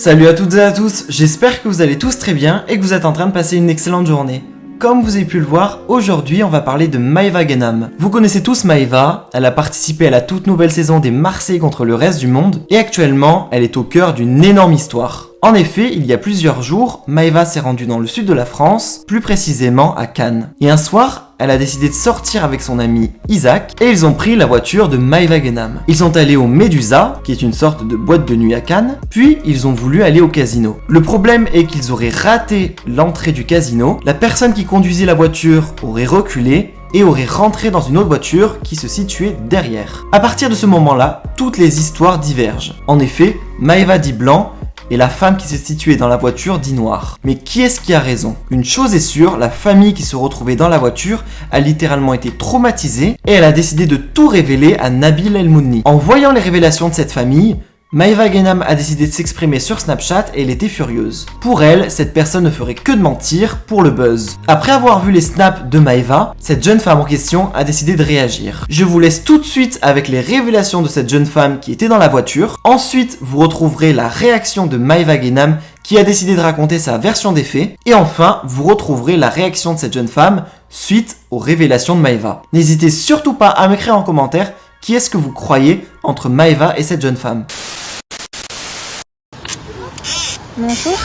Salut à toutes et à tous, j'espère que vous allez tous très bien et que vous êtes en train de passer une excellente journée. Comme vous avez pu le voir, aujourd'hui on va parler de Maëva Guénam. Vous connaissez tous Maëva, elle a participé à la toute nouvelle saison des Marseillais contre le reste du monde et actuellement elle est au cœur d'une énorme histoire. En effet, il y a plusieurs jours, Maëva s'est rendue dans le sud de la France, plus précisément à Cannes. Et un soir, elle a décidé de sortir avec son ami Isaac et ils ont pris la voiture de Maëva Guénam. Ils sont allés au Medusa, qui est une sorte de boîte de nuit à Cannes, puis ils ont voulu aller au casino. Le problème est qu'ils auraient raté l'entrée du casino, la personne qui conduisait la voiture aurait reculé et aurait rentré dans une autre voiture qui se situait derrière. À partir de ce moment-là, toutes les histoires divergent. En effet, Maëva dit blanc, et la femme qui se situait dans la voiture dit noir. Mais qui est-ce qui a raison? Une chose est sûre, la famille qui se retrouvait dans la voiture a littéralement été traumatisée et elle a décidé de tout révéler à Nabil El Mouni. En voyant les révélations de cette famille, Maëva Guénam a décidé de s'exprimer sur Snapchat et elle était furieuse. Pour elle, cette personne ne ferait que de mentir pour le buzz. Après avoir vu les snaps de Maëva, cette jeune femme en question a décidé de réagir. Je vous laisse tout de suite avec les révélations de cette jeune femme qui était dans la voiture. Ensuite, vous retrouverez la réaction de Maëva Guénam qui a décidé de raconter sa version des faits. Et enfin, vous retrouverez la réaction de cette jeune femme suite aux révélations de Maëva. N'hésitez surtout pas à m'écrire en commentaire qui est-ce que vous croyez entre Maëva et cette jeune femme. Bonjour.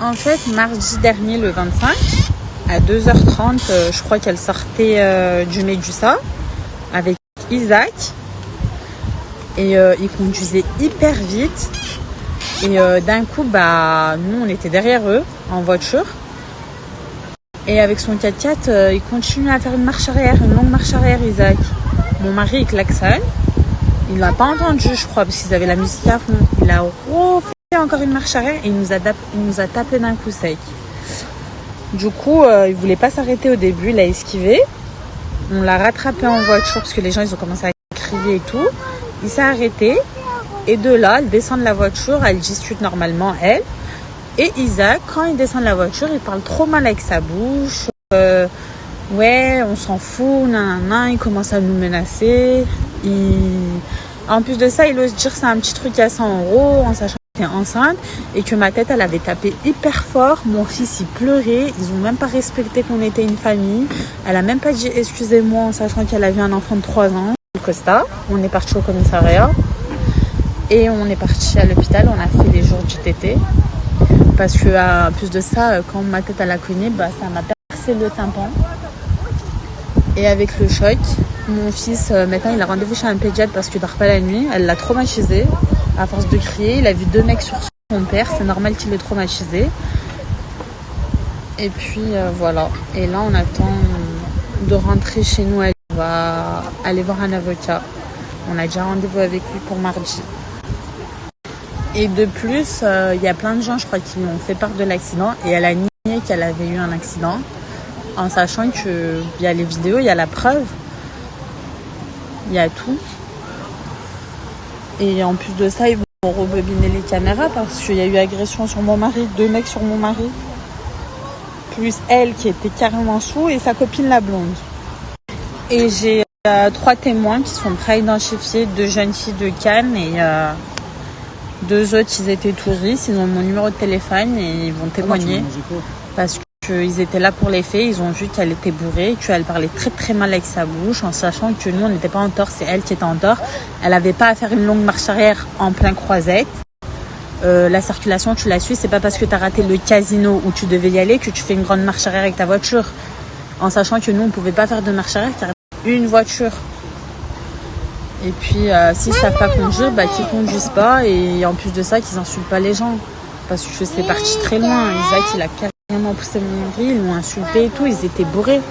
En fait, mardi dernier, le 25, à 2h30, je crois qu'elle sortait du Medusa avec Isaac. Et il conduisait hyper vite. Et d'un coup, nous, on était derrière eux, en voiture. Et avec son 4x4, il continue à faire une marche arrière, une longue marche arrière, Isaac. Mon mari, il klaxonne. Il l'a pas entendu, je crois, parce qu'ils avaient la musique à fond. Il a refait encore une marche arrière et il nous a tapé d'un coup sec. Du coup, il voulait pas s'arrêter au début, il a esquivé. On l'a rattrapé en voiture parce que les gens ils ont commencé à crier et tout. Il s'est arrêté et de là, elle descend de la voiture, elle discute normalement, elle. Et Isaac, quand il descend de la voiture, il parle trop mal avec sa bouche. Ouais, on s'en fout, nanana, il commence à nous menacer. En plus de ça, il ose dire c'est un petit truc à 100 € en sachant que j'étais enceinte et que ma tête, elle avait tapé hyper fort. Mon fils, il pleurait. Ils ont même pas respecté qu'on était une famille. Elle a même pas dit excusez-moi en sachant qu'elle avait un enfant de 3 ans. Costa. On est parti au commissariat et on est parti à l'hôpital. On a fait les jours du TT parce que en plus de ça, quand ma tête, elle a cogné, ça m'a percé le tympan. Et avec le choc, mon fils, maintenant, il a rendez-vous chez un pédiatre parce qu'il dort pas la nuit. Elle l'a traumatisé. À force de crier, il a vu 2 mecs sur son père. C'est normal qu'il l'ait traumatisé. Et puis, voilà. Et là, on attend de rentrer chez nous. On va aller voir un avocat. On a déjà rendez-vous avec lui pour mardi. Et de plus, il y a plein de gens, je crois, qui lui ont fait part de l'accident. Et elle a nié qu'elle avait eu un accident. En sachant qu'il y a les vidéos, il y a la preuve, il y a tout. Et en plus de ça, ils vont rebobiner les caméras parce qu'il y a eu agression sur mon mari, 2 mecs sur mon mari. Plus elle qui était carrément sous et sa copine la blonde. Et j'ai 3 témoins qui sont prêts à identifier, 2 jeunes filles de Cannes et 2 autres, ils étaient touristes, ils ont mon numéro de téléphone et ils vont témoigner. Parce qu'ils étaient là pour les faits, ils ont vu qu'elle était bourrée, qu'elle parlait très très mal avec sa bouche, en sachant que nous on n'était pas en tort, c'est elle qui était en tort. Elle n'avait pas à faire une longue marche arrière en plein croisette. La circulation, tu la suis, c'est pas parce que tu as raté le casino où tu devais y aller que tu fais une grande marche arrière avec ta voiture. En sachant que nous on pouvait pas faire de marche arrière car une voiture. Et puis s'ils savent pas conduire, qu'ils conduisent pas et en plus de ça qu'ils insultent pas les gens. Parce que c'est parti très loin. Isaac il a carrément poussé mon mari, ils l'ont insulté et tout, ils étaient bourrés.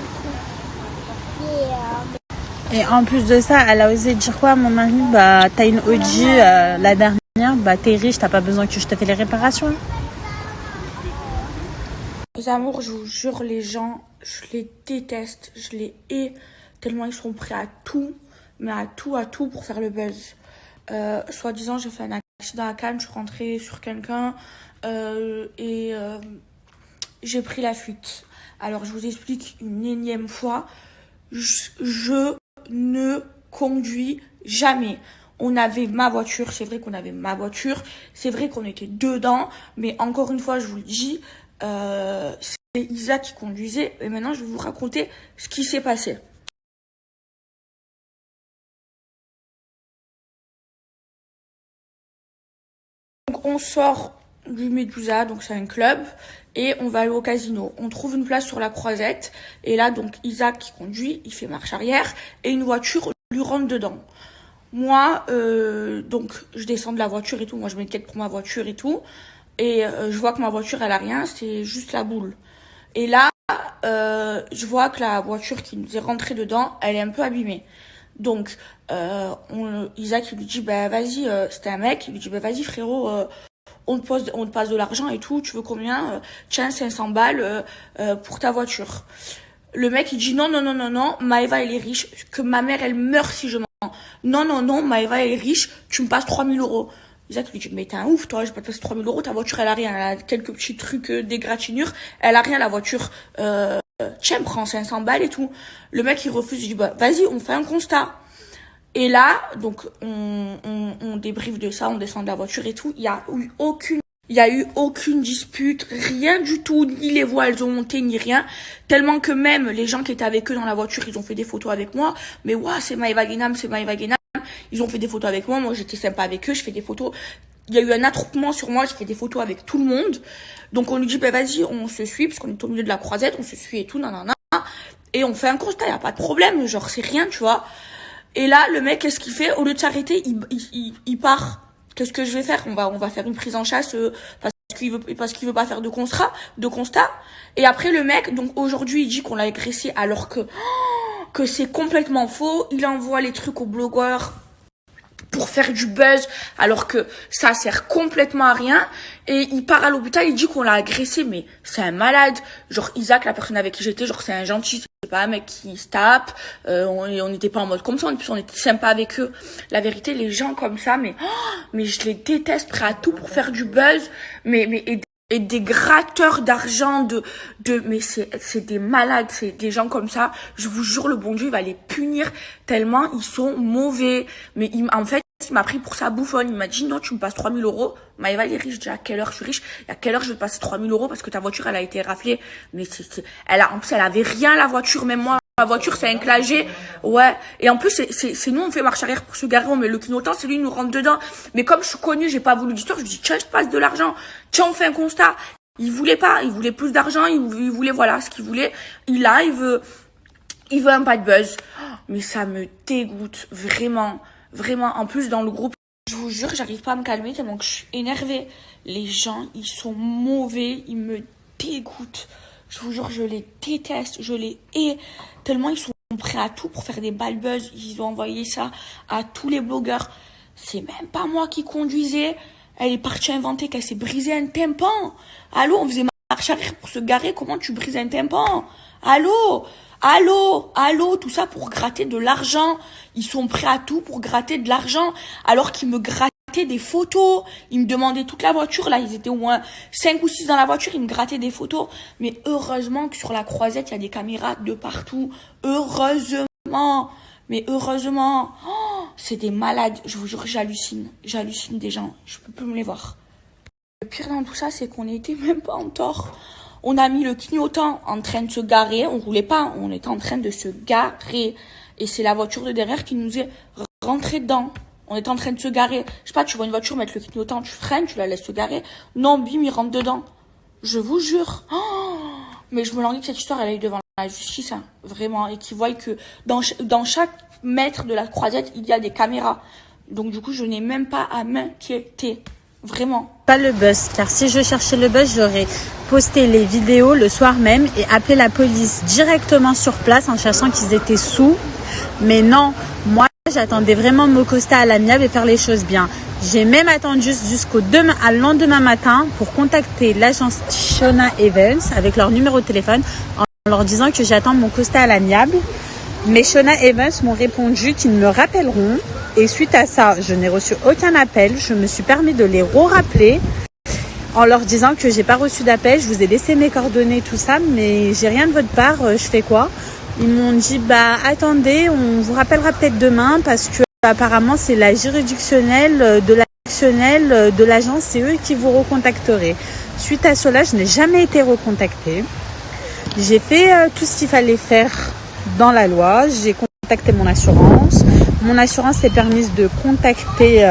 Et en plus de ça, elle a osé dire quoi à mon mari, t'as une OG la dernière, t'es riche, t'as pas besoin que je te fais les réparations. Les amours, je vous jure, les gens, je les déteste, je les hais, tellement ils sont prêts à tout, mais à tout pour faire le buzz. Soi-disant, j'ai fait un accident à Cannes, je suis rentrée sur quelqu'un et j'ai pris la fuite. Alors, je vous explique une énième fois, je ne conduis jamais. On avait ma voiture, c'est vrai qu'on avait ma voiture, c'est vrai qu'on était dedans, mais encore une fois, je vous le dis, c'est Isa qui conduisait, et maintenant je vais vous raconter ce qui s'est passé. Donc on sort du Medusa, donc c'est un club, et on va aller au casino. On trouve une place sur la Croisette, et là donc Isaac qui conduit, il fait marche arrière, et une voiture lui rentre dedans. Moi, donc je descends de la voiture et tout, moi je m'inquiète pour ma voiture et tout, et je vois que ma voiture elle a rien, c'est juste la boule. Et là, je vois que la voiture qui nous est rentrée dedans, elle est un peu abîmée. Donc Isaac il lui dit bah vas-y, c'était un mec, il lui dit bah vas-y frérot, on te passe de l'argent et tout, tu veux combien? Tiens, 500 balles pour ta voiture. Le mec il dit non, Maëva elle est riche, que ma mère elle meurt si je mens. Non, Maëva elle est riche, tu me passes 3000 euros. Isaac lui dit mais t'es un ouf toi, je vais pas te passer 3000 euros, ta voiture elle a rien, elle a quelques petits trucs d'égratignure, elle a rien la voiture. Tiens, prends 500 balles et tout. Le mec il refuse, il dit bah vas-y, on fait un constat. Et là, donc on débriefe de ça, on descend de la voiture et tout. Il y a eu aucune dispute, rien du tout, ni les voix elles ont monté ni rien, tellement que même les gens qui étaient avec eux dans la voiture, ils ont fait des photos avec moi. Mais ouais, c'est Maëva Guénam. Ils ont fait des photos avec moi, moi j'étais sympa avec eux, je fais des photos. Il y a eu un attroupement sur moi, je fais des photos avec tout le monde. Donc on lui dit bah vas-y, on se suit parce qu'on est au milieu de la Croisette, on se suit et tout, nanana. Et on fait un constat, y a pas de problème, genre c'est rien, tu vois. Et là, le mec, qu'est-ce qu'il fait? Au lieu de s'arrêter, il part. Qu'est-ce que je vais faire? On va faire une prise en chasse parce qu'il veut pas faire de constat. Et après, le mec, donc aujourd'hui, il dit qu'on l'a agressé alors que c'est complètement faux. Il envoie les trucs aux blogueurs pour faire du buzz alors que ça sert complètement à rien. Et il part à l'hôpital, il dit qu'on l'a agressé, mais c'est un malade. Genre Isaac, la personne avec qui j'étais, genre c'est un gentil, c'est pas un mec qui se tape. On n'était pas en mode comme ça, en plus on était sympa avec eux. La vérité, les gens comme ça, mais je les déteste, prêts à tout pour faire du buzz, et des gratteurs d'argent mais c'est des malades, c'est des gens comme ça. Je vous jure, le bon Dieu, il va les punir tellement ils sont mauvais. Mais en fait, il m'a pris pour sa bouffonne. Il m'a dit non, tu me passes 3000 euros. Maëva, elle est riche. Je dis à quelle heure je suis riche? Et à quelle heure je vais te passer 3000 euros parce que ta voiture, elle a été raflée. Mais en plus, elle avait rien, la voiture. Même moi, ma voiture, c'est un clagé. Ouais. Et en plus, c'est nous, on fait marche arrière pour se garer. On met le clignotant, c'est lui, il nous rentre dedans. Mais comme je suis connue, j'ai pas voulu d'histoire. Je lui dis, tiens, je te passe de l'argent. Tiens, on fait un constat. Il voulait pas. Il voulait plus d'argent. Il voulait, voilà, ce qu'il voulait. Il veut un pas de buzz. Mais ça me dégoûte. Vraiment. Vraiment. En plus, dans le groupe, je vous jure, j'arrive pas à me calmer tellement que je suis énervée. Les gens, ils sont mauvais. Ils me dégoûtent. Je vous jure, je les déteste. Je les hais. Tellement ils sont prêts à tout pour faire des bad buzz. Ils ont envoyé ça à tous les blogueurs. C'est même pas moi qui conduisais. Elle est partie inventer qu'elle s'est brisé un tympan. Allô, on faisait marche arrière pour se garer. Comment tu brises un tympan? Allô, tout ça pour gratter de l'argent. Ils sont prêts à tout pour gratter de l'argent. Alors qu'ils me grattaient des photos. Ils me demandaient toute la voiture. Là, ils étaient au moins 5 ou 6 dans la voiture. Ils me grattaient des photos. Mais heureusement que sur la Croisette, il y a des caméras de partout. Heureusement. Mais heureusement. Oh, c'est des malades. Je vous jure, j'hallucine. J'hallucine des gens. Je peux plus me les voir. Le pire dans tout ça, c'est qu'on n'était même pas en tort. On a mis le clignotant en train de se garer. On roulait pas. On était en train de se garer. Et c'est la voiture de derrière qui nous est rentrée dedans. On était en train de se garer. Je sais pas, tu vois une voiture mettre le clignotant, tu freines, tu la laisses se garer. Non, bim, il rentre dedans. Je vous jure. Oh, mais je me languis que cette histoire, elle a eu devant la justice, hein, vraiment. Et qu'ils voient que dans chaque mètre de la Croisette, il y a des caméras. Donc du coup, je n'ai même pas à m'inquiéter. Vraiment. Pas le buzz, car si je cherchais le buzz, j'aurais posté les vidéos le soir même et appelé la police directement sur place en cherchant qu'ils étaient sous. Mais non, moi, j'attendais vraiment me coster à l'amiable et faire les choses bien. J'ai même attendu jusqu'au lendemain matin pour contacter l'agence Shona Evans avec leur numéro de téléphone en leur disant que j'attends mon costa à l'amiable. Mais Shona Evans m'ont répondu qu'ils me rappelleront. Et suite à ça, je n'ai reçu aucun appel. Je me suis permis de les rappeler en leur disant que j'ai pas reçu d'appel. Je vous ai laissé mes coordonnées, tout ça, mais j'ai rien de votre part. Je fais quoi? Ils m'ont dit, attendez, on vous rappellera peut-être demain parce que apparemment c'est la juridictionnelle de l'agence, c'est eux qui vous recontacteraient. Suite à cela, je n'ai jamais été recontactée. J'ai fait tout ce qu'il fallait faire dans la loi. J'ai contacté mon assurance. Mon assurance s'est permise de contacter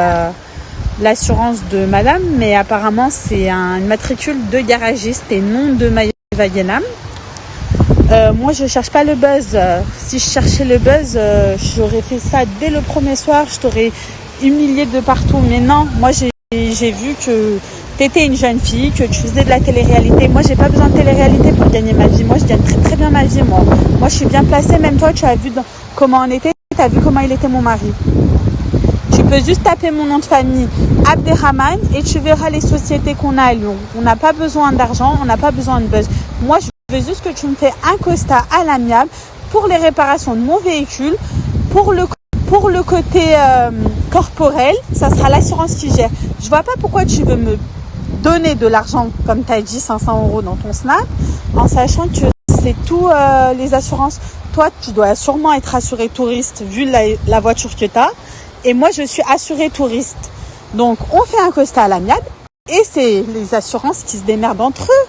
l'assurance de madame, mais apparemment c'est une matricule de garagiste et non de Maeva Guénam. Moi je cherche pas le buzz. Si je cherchais le buzz, j'aurais fait ça dès le premier soir, je t'aurais humilié de partout. Mais non, moi j'ai vu que tu étais une jeune fille, que tu faisais de la télé-réalité. Moi j'ai pas besoin de télé-réalité pour gagner ma vie. Moi je gagne très très bien ma vie. Moi je suis bien placée. Même toi tu as vu comment on était, tu as vu comment il était mon mari. Tu peux juste taper mon nom de famille, Abderrahmane, et tu verras les sociétés qu'on a à Lyon. On n'a pas besoin d'argent, on n'a pas besoin de buzz. Moi, je veux juste que tu me fais un constat à l'amiable pour les réparations de mon véhicule, pour le côté corporel, ça sera l'assurance qui gère. Je vois pas pourquoi tu veux me donner de l'argent, comme tu as dit, 500 € dans ton Snap, en sachant que c'est tout les assurances. Toi, tu dois sûrement être assuré touriste vu la voiture que tu as. Et moi, je suis assurée touriste. Donc, on fait un constat à l'amiable et c'est les assurances qui se démerdent entre eux.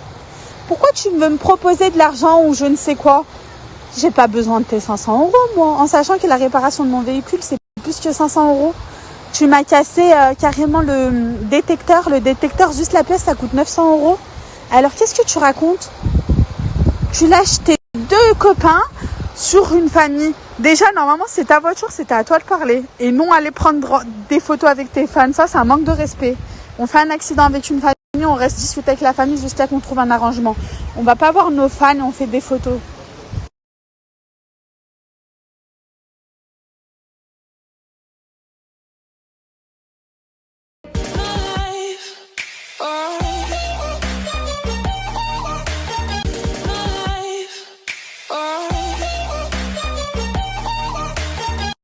Pourquoi tu veux me proposer de l'argent ou je ne sais quoi? J'ai pas besoin de tes 500 €, moi, en sachant que la réparation de mon véhicule, c'est plus que 500 €. Tu m'as cassé carrément le détecteur. Le détecteur, juste la pièce, ça coûte 900 €. Alors, qu'est-ce que tu racontes? Tu l'as acheté 2 copains sur une famille. Déjà, normalement, c'est ta voiture, c'était à toi de parler. Et non aller prendre des photos avec tes fans. Ça, c'est un manque de respect. On fait un accident avec une famille, on reste discuter avec la famille jusqu'à qu'on trouve un arrangement. On va pas voir nos fans et on fait des photos.